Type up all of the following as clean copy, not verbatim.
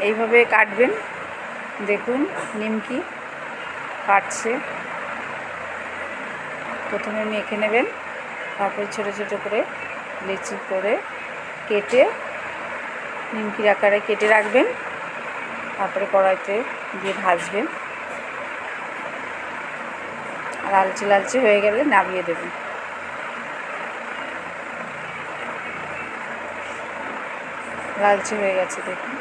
এইভাবে কাটবেন। দেখুন নিমকি কাটছে। প্রথমে মেখে নেবেন, তারপরে ছোটো ছোটো করে লেচি করে কেটে নিমকির আকারে কেটে রাখবেন। তারপরে কড়াইতে দিয়ে ভাজবেন, আর লালচে লালচে হয়ে গেলে নামিয়ে দেবেন। লালচে হয়ে গেছে দেখুন।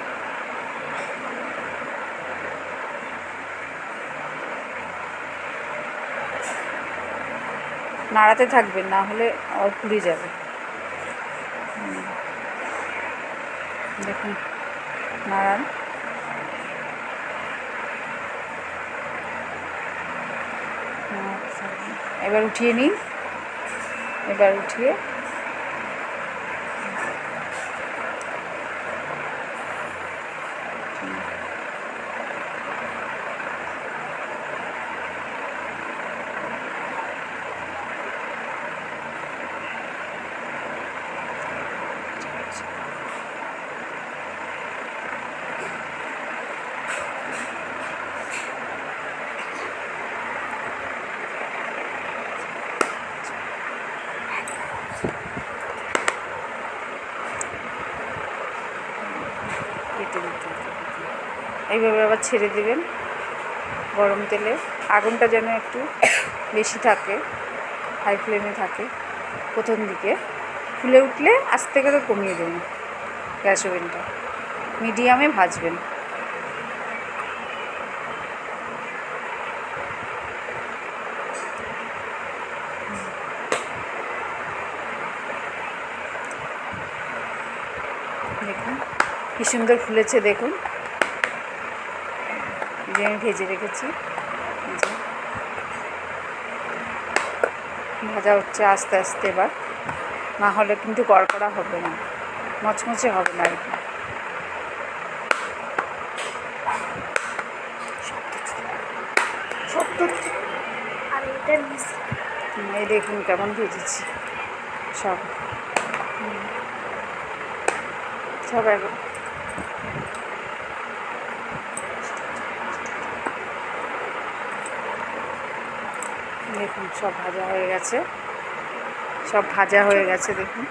নাড়াতে থাকবেন, না হলে আর পুড়ে যাবে। দেখুন নাড়ান। এবার উঠিয়ে নিন। এবার উঠিয়ে কেটে দিতে এইভাবে আবার ছেড়ে দেবেন গরম তেলে। আগুনটা যেন একটু বেশি থাকে, হাই ফ্লেমে থাকে প্রথম দিকে। ফুলে উঠলে আস্তে করে কমিয়ে দেবেন গ্যাস ওভেনটা, মিডিয়ামে ভাজবেন। দেখুন কী সুন্দর ফুলেছে, দেখুন যে আমি ভেজে রেখেছি। ভাজা হচ্ছে আস্তে আস্তে, এবার না হলে কিন্তু কড়কড়া হবে না, মচমচে হবে না। এই দেখুন কেমন ভেজেছি সব সব একদম। দেখুন সব ভাজা হয়ে গেছে, সব ভাজা হয়ে গেছে দেখুন।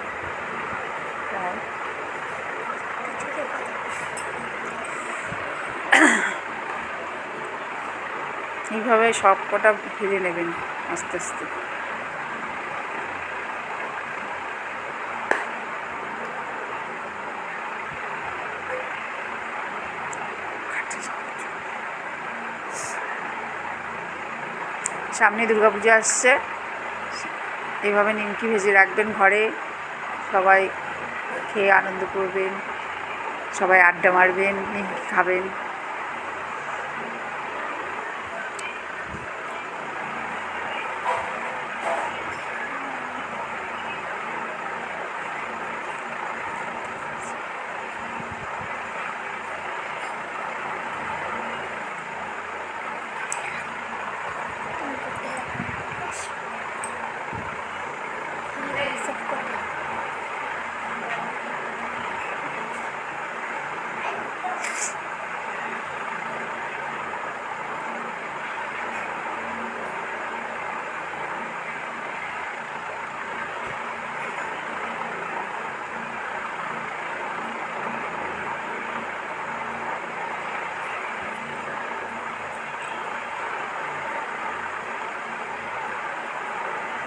এইভাবে সব কটা ভেজে নেবেন আস্তে আস্তে। সামনে দুর্গাপূজা আসছে, এইভাবে নিমকি ভেজে রাখবেন ঘরে। সবাই খেয়ে আনন্দ করবেন, সবাই আড্ডা মারবেন, নিমকি খাবেন।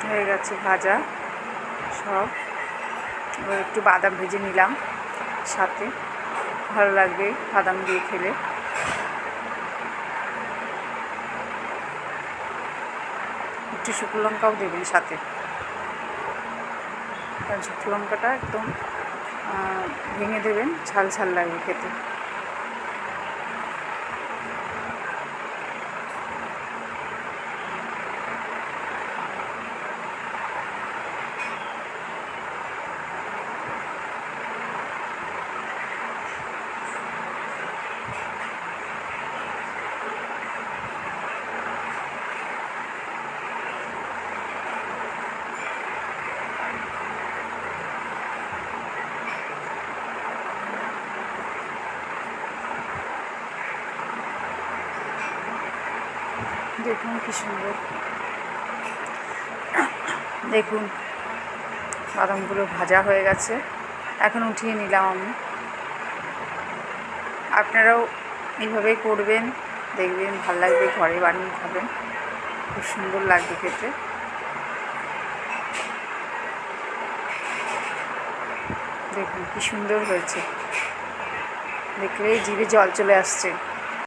হয়ে গেছে ভাজা সব। এবার একটু বাদাম ভেজে নিলাম সাথে, ভালো লাগবে বাদাম দিয়ে খেলে। একটু শুকনো লঙ্কাও দেবেন সাথে, কারণ শুকনো লঙ্কাটা একদম ভেঙে দেবেন, ঝাল ঝাল লাগবে খেতে। দেখুন কি সুন্দর, দেখুন বাদামগুলো ভাজা হয়ে গেছে, এখন উঠিয়ে নিলাম আমি। আপনারাও এইভাবেই করবেন, দেখবেন ভাল লাগবে, ঘরে বানিয়ে খাবেন, খুব সুন্দর লাগবে খেতে। দেখুন কি সুন্দর হয়েছে, দেখলেই জিভে জল চলে আসছে।